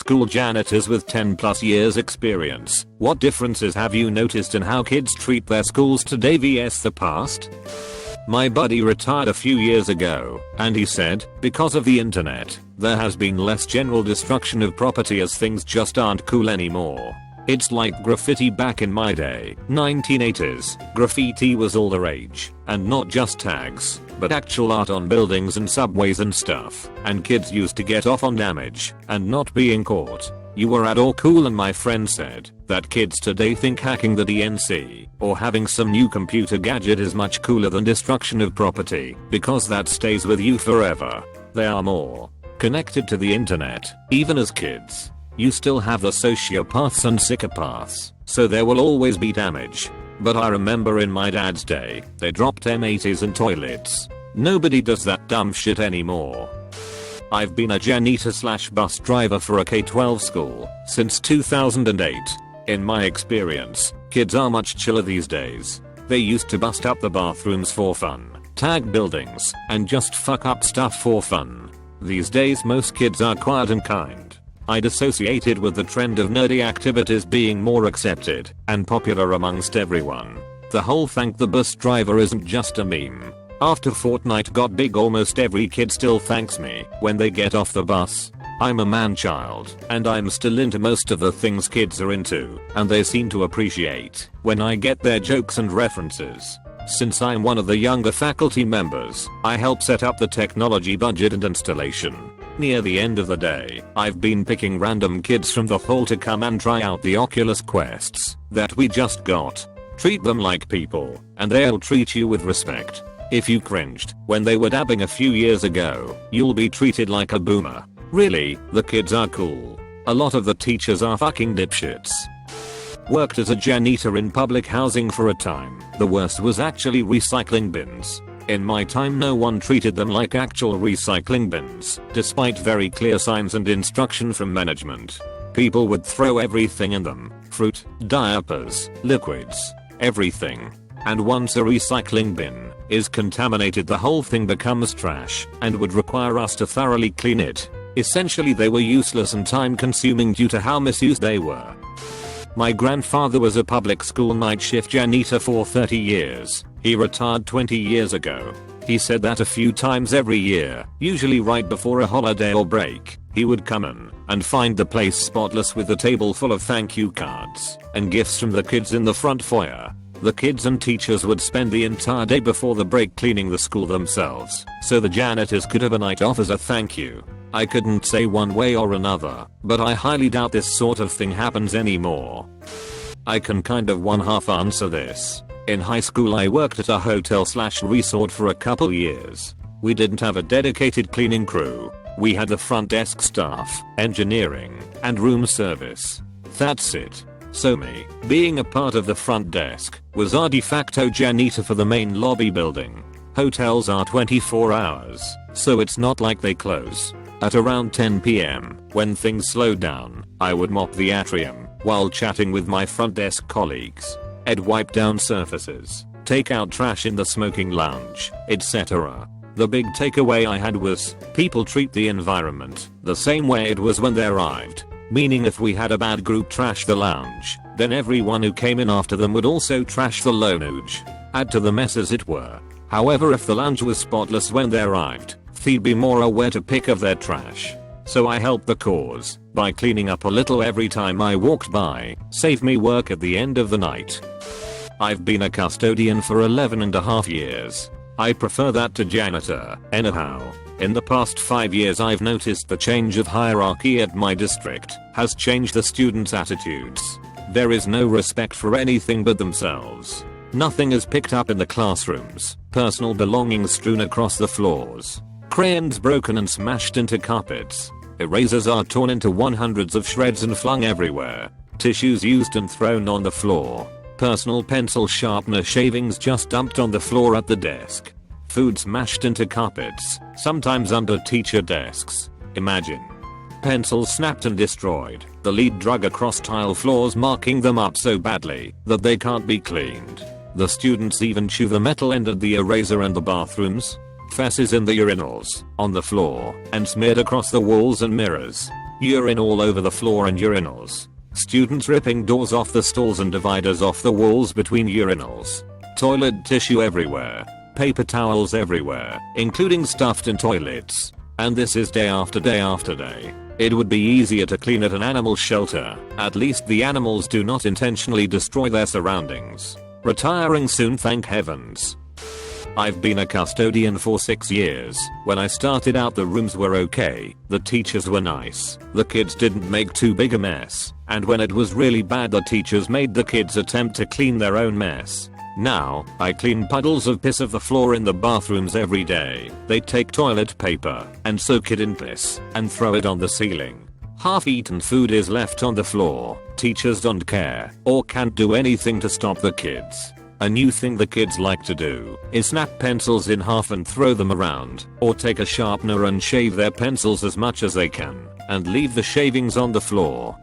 school janitors with 10+ years experience. What differences have you noticed in how kids treat their schools today vs the past? My buddy retired a few years ago, and he said, because of the internet, there has been less general destruction of property as things just aren't cool anymore. It's like graffiti back in my day, 1980s, graffiti was all the rage, and not just tags, but actual art on buildings and subways and stuff, and kids used to get off on damage, and not being caught. You were at all cool, and my friend said that kids today think hacking the DNC or having some new computer gadget is much cooler than destruction of property, because that stays with you forever. They are more connected to the internet, even as kids. You still have the sociopaths and psychopaths, so there will always be damage. But I remember in my dad's day, they dropped M80s in toilets. Nobody does that dumb shit anymore. I've been a janitor/bus driver for a K-12 school since 2008. In my experience, kids are much chiller these days. They used to bust up the bathrooms for fun, tag buildings, and just fuck up stuff for fun. These days most kids are quiet and kind. I'd associated with the trend of nerdy activities being more accepted and popular amongst everyone. The whole thank the bus driver isn't just a meme. After Fortnite got big, almost every kid still thanks me when they get off the bus. I'm a man-child, and I'm still into most of the things kids are into, and they seem to appreciate when I get their jokes and references. Since I'm one of the younger faculty members, I help set up the technology budget and installation. Near the end of the day, I've been picking random kids from the hall to come and try out the Oculus Quests that we just got. Treat them like people, and they'll treat you with respect. If you cringed when they were dabbing a few years ago, you'll be treated like a boomer. Really, the kids are cool. A lot of the teachers are fucking dipshits. Worked as a janitor in public housing for a time. The worst was actually recycling bins. In my time no one treated them like actual recycling bins, despite very clear signs and instruction from management. People would throw everything in them. Fruit, diapers, liquids, everything. And once a recycling bin is contaminated, the whole thing becomes trash and would require us to thoroughly clean it. Essentially they were useless and time consuming due to how misused they were. My grandfather was a public school night shift janitor for 30 years. He retired 20 years ago. He said that a few times every year, usually right before a holiday or break, he would come in and find the place spotless with a table full of thank you cards and gifts from the kids in the front foyer. The kids and teachers would spend the entire day before the break cleaning the school themselves, so the janitors could have a night off as a thank you. I couldn't say one way or another, but I highly doubt this sort of thing happens anymore. I can kind of one-half answer this. In high school I worked at a hotel/resort for a couple years. We didn't have a dedicated cleaning crew. We had the front desk staff, engineering, and room service. That's it. So me, being a part of the front desk, was our de facto janitor for the main lobby building. Hotels are 24 hours, so it's not like they close. At around 10 PM, when things slowed down, I would mop the atrium while chatting with my front desk colleagues. I'd wipe down surfaces, take out trash in the smoking lounge, etc. The big takeaway I had was, people treat the environment the same way it was when they arrived. Meaning if we had a bad group trash the lounge, then everyone who came in after them would also trash the lounge. Add to the mess as it were. However, if the lounge was spotless when they arrived, they'd be more aware to pick up their trash. So I helped the cause by cleaning up a little every time I walked by, save me work at the end of the night. I've been a custodian for 11.5 years. I prefer that to janitor, anyhow. In the past 5 years I've noticed the change of hierarchy at my district has changed the students' attitudes. There is no respect for anything but themselves. Nothing is picked up in the classrooms, personal belongings strewn across the floors, crayons broken and smashed into carpets, erasers are torn into hundreds of shreds and flung everywhere, tissues used and thrown on the floor, personal pencil sharpener shavings just dumped on the floor at the desk, food smashed into carpets, sometimes under teacher desks. Imagine. Pencils snapped and destroyed, the lead drug across tile floors, marking them up so badly that they can't be cleaned. The students even chew the metal end of the eraser in the bathrooms. Fesses in the urinals, on the floor, and smeared across the walls and mirrors. Urine all over the floor and urinals. Students ripping doors off the stalls and dividers off the walls between urinals. Toilet tissue everywhere. Paper towels everywhere, including stuffed in toilets. And this is day after day after day. It would be easier to clean at an animal shelter. At least the animals do not intentionally destroy their surroundings. Retiring soon, thank heavens. I've been a custodian for 6 years. When I started out, the rooms were okay, the teachers were nice, the kids didn't make too big a mess, and when it was really bad, the teachers made the kids attempt to clean their own mess. Now, I clean puddles of piss of the floor in the bathrooms every day. They take toilet paper and soak it in piss and throw it on the ceiling. Half-eaten food is left on the floor. Teachers don't care or can't do anything to stop the kids. A new thing the kids like to do is snap pencils in half and throw them around, or take a sharpener and shave their pencils as much as they can and leave the shavings on the floor.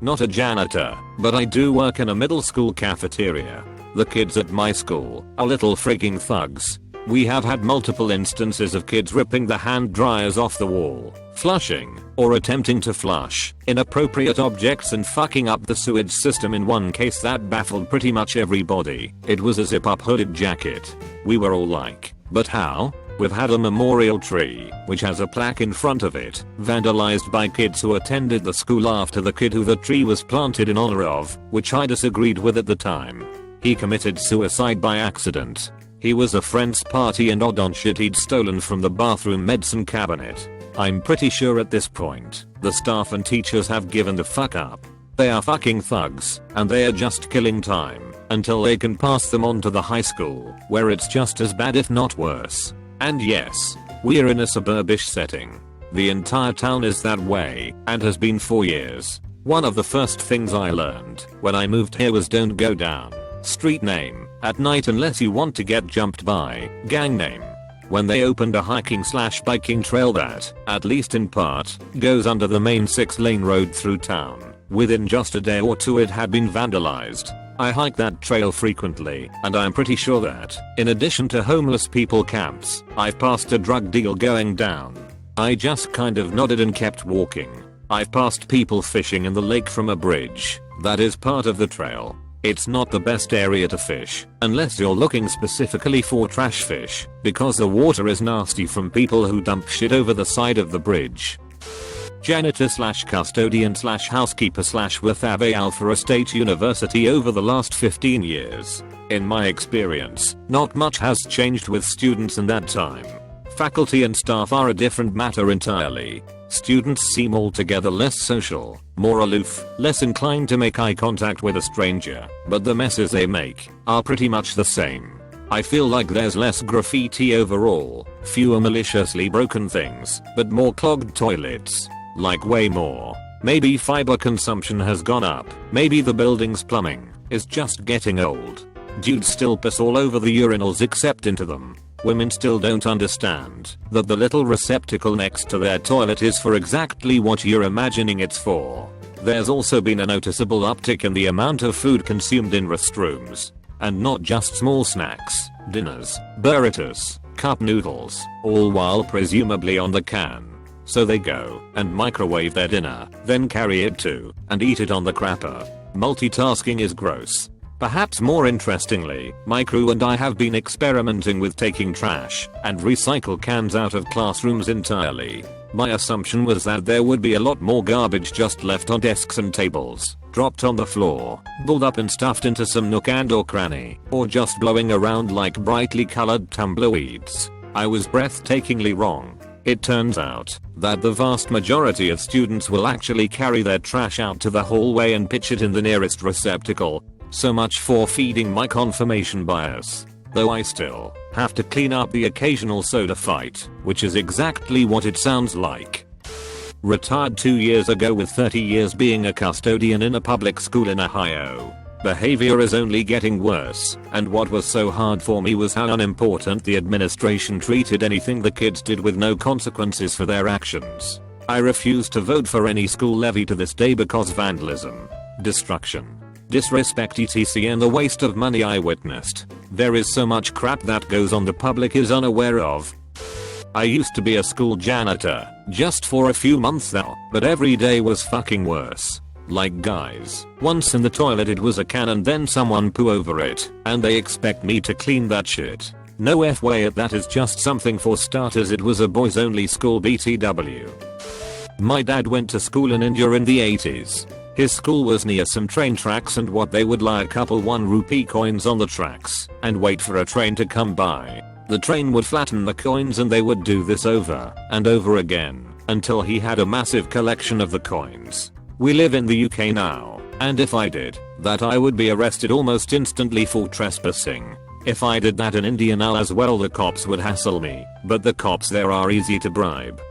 Not a janitor, but I do work in a middle school cafeteria. The kids at my school are little freaking thugs. We have had multiple instances of kids ripping the hand dryers off the wall, flushing, or attempting to flush inappropriate objects and fucking up the sewage system. In one case that baffled pretty much everybody. It was a zip-up hooded jacket. We were all like, but how? We've had a memorial tree, which has a plaque in front of it, vandalized by kids who attended the school after the kid who the tree was planted in honor of, which I disagreed with at the time. He committed suicide by accident. He was a friend's party and odd on shit he'd stolen from the bathroom medicine cabinet. I'm pretty sure at this point, the staff and teachers have given the fuck up. They are fucking thugs, and they are just killing time, until they can pass them on to the high school, where it's just as bad if not worse. And yes, we're in a suburbish setting. The entire town is that way, and has been for years. One of the first things I learned when I moved here was don't go down street name at night unless you want to get jumped by gang name. When they opened a hiking/biking trail that, at least in part, goes under the main 6-lane road through town, within just a day or two it had been vandalized. I hike that trail frequently, and I'm pretty sure that, in addition to homeless people camps, I've passed a drug deal going down. I just kind of nodded and kept walking. I've passed people fishing in the lake from a bridge that is part of the trail. It's not the best area to fish, unless you're looking specifically for trash fish, because the water is nasty from people who dump shit over the side of the bridge. Janitor/custodian/housekeeper/with Al for a state university over the last 15 years. In my experience, not much has changed with students in that time. Faculty and staff are a different matter entirely. Students seem altogether less social, more aloof, less inclined to make eye contact with a stranger, but the messes they make are pretty much the same. I feel like there's less graffiti overall, fewer maliciously broken things, but more clogged toilets. Like way more. Maybe fiber consumption has gone up, maybe the building's plumbing is just getting old. Dudes still piss all over the urinals except into them. Women still don't understand that the little receptacle next to their toilet is for exactly what you're imagining it's for. There's also been a noticeable uptick in the amount of food consumed in restrooms. And not just small snacks, dinners, burritos, cup noodles, all while presumably on the can. So they go and microwave their dinner, then carry it to and eat it on the crapper. Multitasking is gross. Perhaps more interestingly, my crew and I have been experimenting with taking trash and recycle cans out of classrooms entirely. My assumption was that there would be a lot more garbage just left on desks and tables, dropped on the floor, pulled up and stuffed into some nook and or cranny, or just blowing around like brightly colored tumbleweeds. I was breathtakingly wrong. It turns out that the vast majority of students will actually carry their trash out to the hallway and pitch it in the nearest receptacle. So much for feeding my confirmation bias. Though I still have to clean up the occasional soda fight, which is exactly what it sounds like. Retired 2 years ago with 30 years being a custodian in a public school in Ohio. Behavior is only getting worse, and what was so hard for me was how unimportant the administration treated anything the kids did with no consequences for their actions. I refuse to vote for any school levy to this day because vandalism, destruction, disrespect etc and the waste of money I witnessed. There is so much crap that goes on the public is unaware of. I used to be a school janitor, just for a few months now, but every day was fucking worse. Like guys, once in the toilet it was a can and then someone poo over it, and they expect me to clean that shit. No F way at that is just something for starters, it was a boys only school BTW. My dad went to school in India in the 80s. His school was near some train tracks and what they would lie a couple 1 rupee coins on the tracks and wait for a train to come by. The train would flatten the coins and they would do this over and over again until he had a massive collection of the coins. We live in the UK now, and if I did that I would be arrested almost instantly for trespassing. If I did that in India now as well, the cops would hassle me, but the cops there are easy to bribe.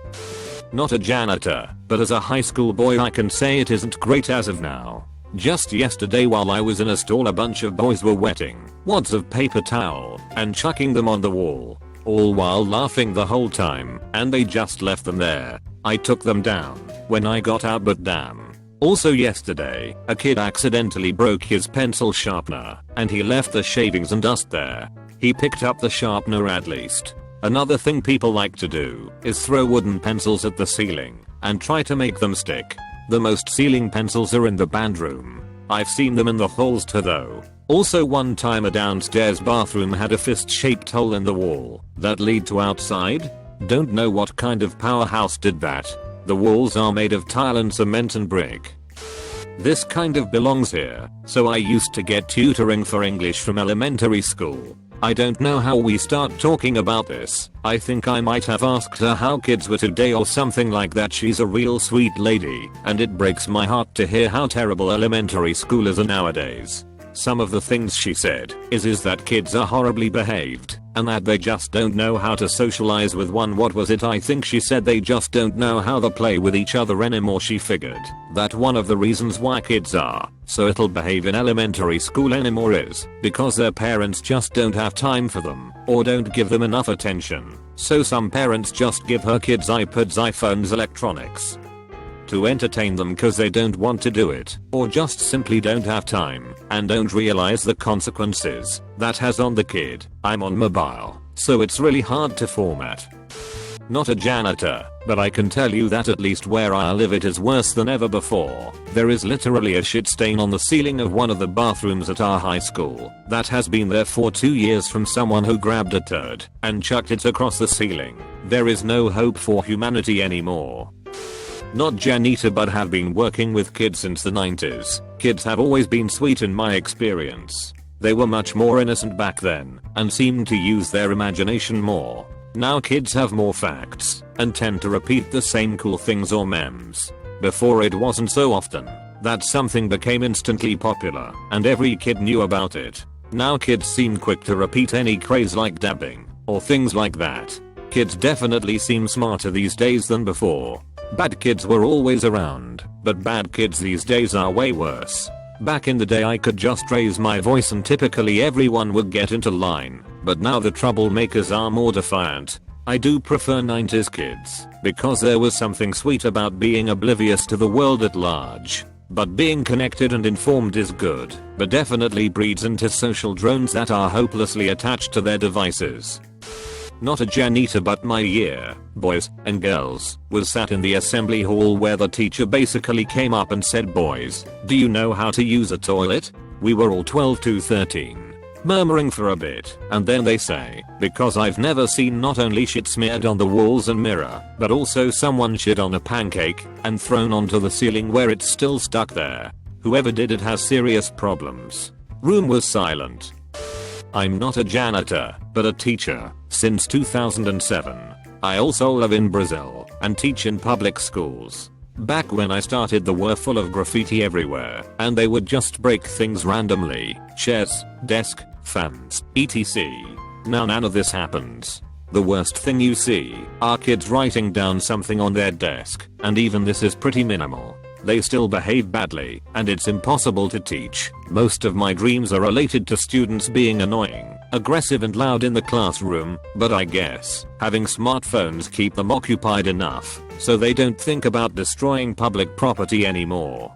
Not a janitor, but as a high school boy I can say it isn't great as of now. Just yesterday while I was in a stall a bunch of boys were wetting wads of paper towel and chucking them on the wall, all while laughing the whole time, and they just left them there. I took them down when I got out, but damn. Also yesterday, a kid accidentally broke his pencil sharpener and he left the shavings and dust there. He picked up the sharpener at least. Another thing people like to do is throw wooden pencils at the ceiling and try to make them stick. The most ceiling pencils are in the band room. I've seen them in the halls too though. Also one time a downstairs bathroom had a fist-shaped hole in the wall that lead to outside. Don't know what kind of powerhouse did that. The walls are made of tile and cement and brick. This kind of belongs here, so I used to get tutoring for English from elementary school. I don't know how we start talking about this. I think I might have asked her how kids were today or something like that. She's a real sweet lady, and it breaks my heart to hear how terrible elementary schoolers are nowadays. Some of the things she said is that kids are horribly behaved, and that they just don't know how to socialize with one. What was it? I think she said they just don't know how to play with each other anymore. She figured that one of the reasons why kids are so little behave in elementary school anymore is because their parents just don't have time for them or don't give them enough attention. So some parents just give her kids iPads, iPhones, electronics to entertain them cause they don't want to do it, or just simply don't have time and don't realize the consequences that has on the kid. I'm on mobile, so it's really hard to format. Not a janitor, but I can tell you that at least where I live it is worse than ever before. There is literally a shit stain on the ceiling of one of the bathrooms at our high school that has been there for 2 years from someone who grabbed a turd and chucked it across the ceiling. There is no hope for humanity anymore. Not janitor, but have been working with kids since the 90s. Kids have always been sweet in my experience. They were much more innocent back then and seemed to use their imagination more. Now kids have more facts and tend to repeat the same cool things or memes. Before it wasn't so often that something became instantly popular and every kid knew about it. Now kids seem quick to repeat any craze like dabbing or things like that. Kids definitely seem smarter these days than before. Bad kids were always around, but bad kids these days are way worse. Back in the day I could just raise my voice and typically everyone would get into line, but now the troublemakers are more defiant. I do prefer 90s kids, because there was something sweet about being oblivious to the world at large. But being connected and informed is good, but definitely breeds into social drones that are hopelessly attached to their devices. Not a janitor, but my year, boys and girls, was sat in the assembly hall where the teacher basically came up and said, "Boys, do you know how to use a toilet?" We were all 12 to 13, murmuring for a bit, and then they say, "Because I've never seen not only shit smeared on the walls and mirror, but also someone shit on a pancake and thrown onto the ceiling where it's still stuck there. Whoever did it has serious problems." Room was silent. I'm not a janitor, but a teacher, since 2007. I also live in Brazil, and teach in public schools. Back when I started they were full of graffiti everywhere, and they would just break things randomly, chairs, desk, fans, etc. Now none of this happens. The worst thing you see are kids writing down something on their desk, and even this is pretty minimal. They still behave badly, and it's impossible to teach. Most of my dreams are related to students being annoying, aggressive and loud in the classroom, but I guess having smartphones keep them occupied enough so they don't think about destroying public property anymore.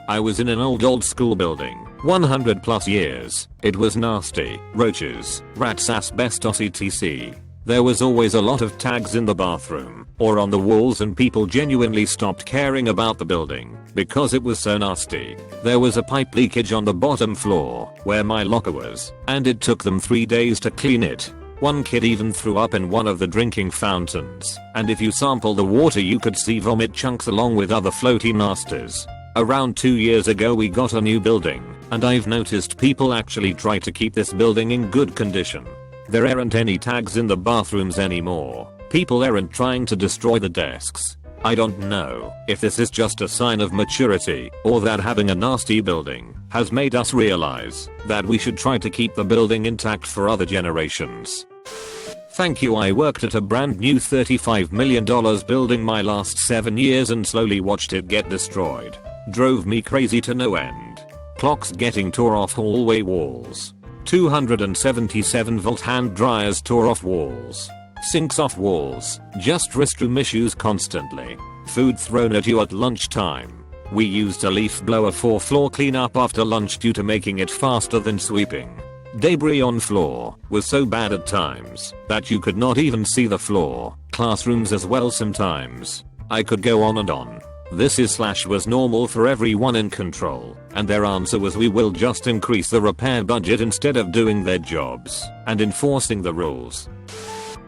I was in an old school building, 100 plus years. It was nasty, roaches, rats, asbestos etc. There was always a lot of tags in the bathroom or on the walls, and people genuinely stopped caring about the building because it was so nasty. There was a pipe leakage on the bottom floor where my locker was, and it took them 3 days to clean it. One kid even threw up in one of the drinking fountains, and if you sample the water you could see vomit chunks along with other floaty nasties. Around 2 years ago we got a new building, and I've noticed people actually try to keep this building in good condition. There aren't any tags in the bathrooms anymore. People aren't trying to destroy the desks. I don't know if this is just a sign of maturity or that having a nasty building has made us realize that we should try to keep the building intact for other generations. Thank you. I worked at a brand new $35 million building my last 7 years and slowly watched it get destroyed. Drove me crazy to no end. Clocks getting tore off hallway walls. 277 volt hand dryers tore off walls. Sinks off walls. Just restroom issues constantly. Food thrown at you at lunchtime. We used a leaf blower for floor cleanup after lunch due to making it faster than sweeping. Debris on floor was so bad at times that you could not even see the floor. Classrooms as well sometimes. I could go on and on. This was normal for everyone in control, and their answer was we will just increase the repair budget instead of doing their jobs and enforcing the rules.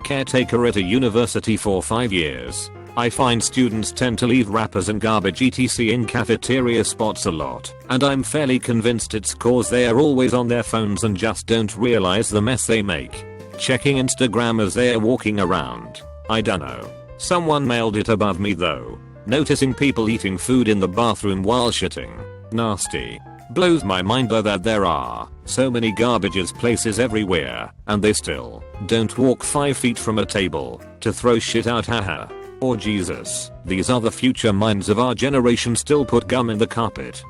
Caretaker at a university for 5 years. I find students tend to leave wrappers and garbage etc in cafeteria spots a lot, and I'm fairly convinced it's cause they are always on their phones and just don't realize the mess they make. Checking Instagram as they are walking around. I dunno. Someone mailed it above me though. Noticing people eating food in the bathroom while shitting. Nasty. Blows my mind though that there are so many garbages places everywhere, and they still don't walk 5 feet from a table to throw shit out. Haha. Or Jesus, these are the future minds of our generation still put gum in the carpet.